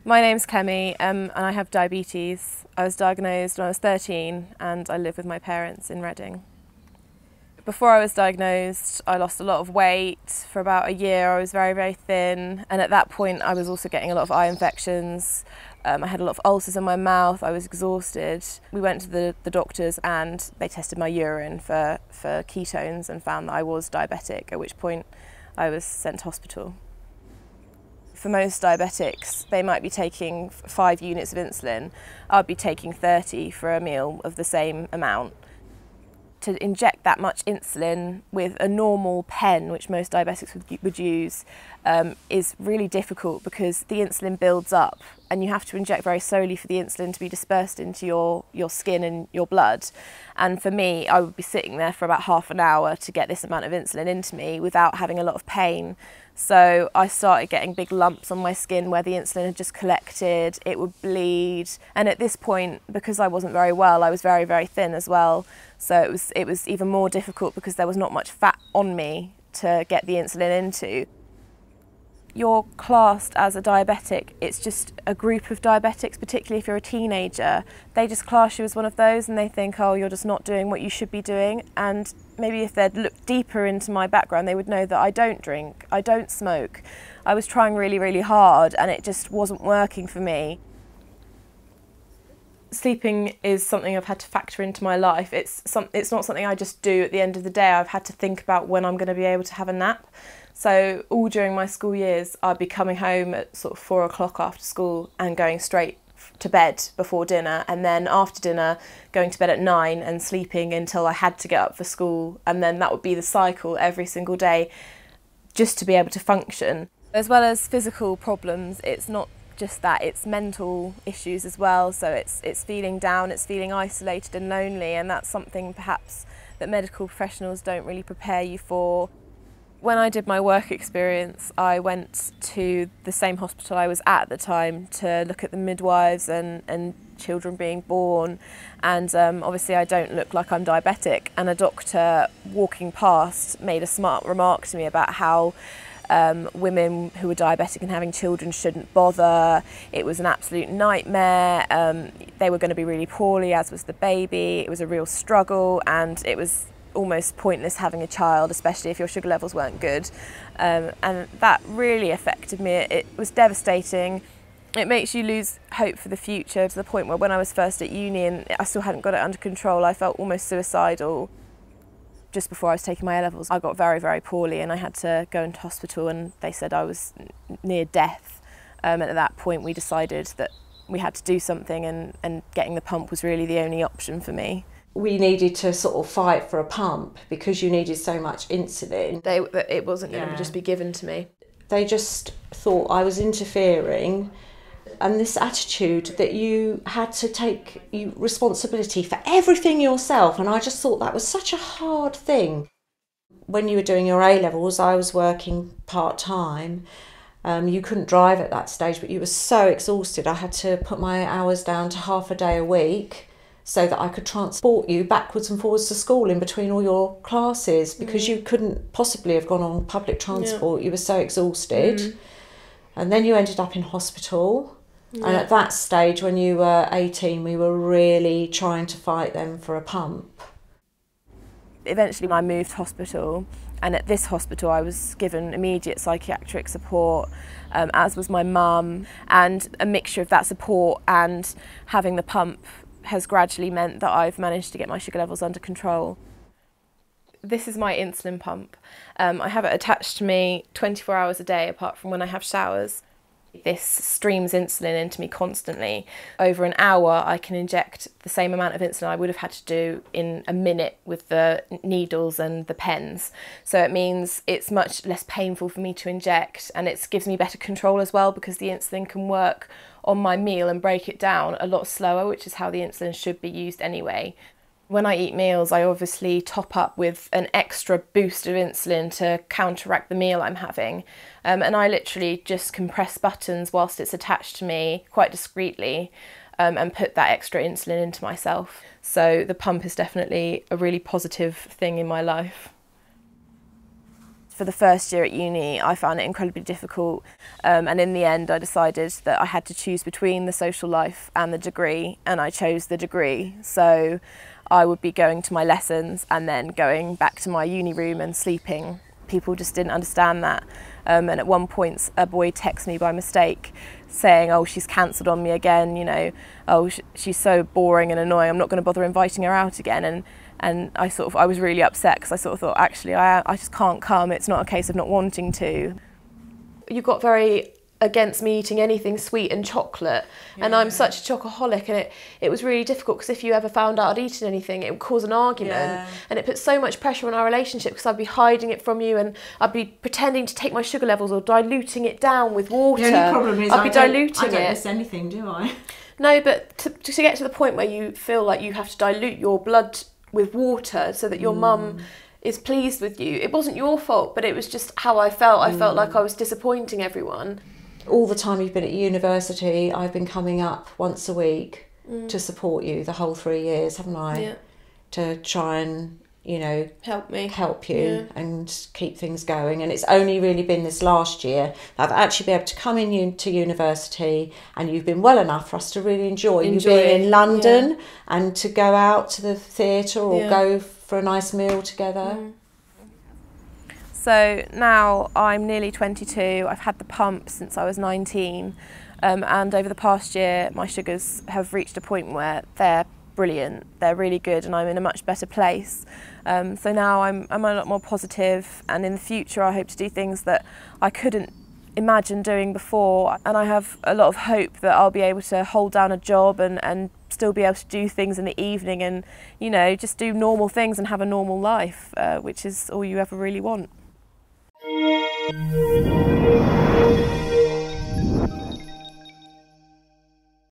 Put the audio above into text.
My name's Clemmy and I have diabetes. I was diagnosed when I was 13 and I live with my parents in Reading. Before I was diagnosed, I lost a lot of weight. For about a year I was very, very thin, and at that point I was also getting a lot of eye infections. I had a lot of ulcers in my mouth, I was exhausted. We went to the doctors and they tested my urine for ketones and found that I was diabetic, at which point I was sent to hospital. For most diabetics, they might be taking 5 units of insulin. I'd be taking 30 for a meal of the same amount. To inject that much insulin with a normal pen, which most diabetics would use, is really difficult because the insulin builds up and you have to inject very slowly for the insulin to be dispersed into your skin and your blood. And for me, I would be sitting there for about half an hour to get this amount of insulin into me without having a lot of pain. So I started getting big lumps on my skin where the insulin had just collected, it would bleed. And at this point, because I wasn't very well, I was very, very thin as well. So it was even more difficult because there was not much fat on me to get the insulin into. You're classed as a diabetic. It's just a group of diabetics, particularly if you're a teenager. They just class you as one of those and they think, oh, you're just not doing what you should be doing. And maybe if they'd looked deeper into my background, they would know that I don't drink, I don't smoke. I was trying really, really hard and it just wasn't working for me. Sleeping is something I've had to factor into my life. It's not something I just do at the end of the day. I've had to think about when I'm going to be able to have a nap. So all during my school years, I'd be coming home at sort of 4 o'clock after school and going straight to bed before dinner, and then after dinner going to bed at 9 and sleeping until I had to get up for school, and then that would be the cycle every single day just to be able to function. As well as physical problems, it's not just that, it's mental issues as well. So it's feeling down, it's feeling isolated and lonely, and that's something perhaps that medical professionals don't really prepare you for. When I did my work experience, I went to the same hospital I was at the time to look at the midwives and children being born, and obviously I don't look like I'm diabetic, and a doctor walking past made a smart remark to me about how women who were diabetic and having children shouldn't bother. It was an absolute nightmare. They were going to be really poorly, as was the baby. It was a real struggle, and it was almost pointless having a child, especially if your sugar levels weren't good. And that really affected me. It was devastating. It makes you lose hope for the future, to the point where when I was first at uni and I still hadn't got it under control, I felt almost suicidal. Just before I was taking my A-levels, I got very, very poorly and I had to go into hospital, and they said I was near death. And at that point we decided that we had to do something, and getting the pump was really the only option for me. We needed to sort of fight for a pump because you needed so much insulin. It wasn't going to just be given to me. They just thought I was interfering, and this attitude that you had to take responsibility for everything yourself, and I just thought that was such a hard thing. When you were doing your A-levels, I was working part-time. You couldn't drive at that stage, but you were so exhausted. I had to put my hours down to half a day a week so that I could transport you backwards and forwards to school in between all your classes, because you couldn't possibly have gone on public transport. You were so exhausted. And then you ended up in hospital. And at that stage, when you were 18, we were really trying to fight them for a pump. Eventually I moved hospital, and at this hospital I was given immediate psychiatric support, as was my mum, and a mixture of that support and having the pump has gradually meant that I've managed to get my sugar levels under control. This is my insulin pump. I have it attached to me 24 hours a day, apart from when I have showers. This streams insulin into me constantly. Over an hour I can inject the same amount of insulin I would have had to do in a minute with the needles and the pens. So it means it's much less painful for me to inject, and it gives me better control as well, because the insulin can work on my meal and break it down a lot slower, which is how the insulin should be used anyway. When I eat meals, I obviously top up with an extra boost of insulin to counteract the meal I'm having. And I literally just can press buttons whilst it's attached to me quite discreetly, and put that extra insulin into myself. So the pump is definitely a really positive thing in my life. For the first year at uni, I found it incredibly difficult, and in the end I decided that I had to choose between the social life and the degree, and I chose the degree. So I would be going to my lessons and then going back to my uni room and sleeping. People just didn't understand that, and at one point a boy texted me by mistake saying, oh, she's cancelled on me again, you know, oh, she's so boring and annoying, I'm not going to bother inviting her out again. And I was really upset, because I sort of thought, actually, I just can't come. It's not a case of not wanting to. You got very against me eating anything sweet and chocolate, and I'm such a chocoholic, and it was really difficult, because if you ever found out I'd eaten anything, it would cause an argument, and it put so much pressure on our relationship, because I'd be hiding it from you, and I'd be pretending to take my sugar levels or diluting it down with water. The only problem is I don't miss anything, do I? No, but to get to the point where you feel like you have to dilute your blood with water so that your mum is pleased with you. It wasn't your fault, but it was just how I felt. I felt like I was disappointing everyone. All the time you've been at university, I've been coming up once a week to support you the whole 3 years, haven't I? Yeah. To try and, you know, help you and keep things going. And it's only really been this last year that I've actually been able to come to university, and you've been well enough for us to really enjoy you being in London and to go out to the theatre or go for a nice meal together. So now I'm nearly 22, I've had the pump since I was 19, and over the past year my sugars have reached a point where they're brilliant, they're really good, and I'm in a much better place. So now I'm a lot more positive, and in the future I hope to do things that I couldn't imagine doing before, and I have a lot of hope that I'll be able to hold down a job and still be able to do things in the evening, and, you know, just do normal things and have a normal life, which is all you ever really want.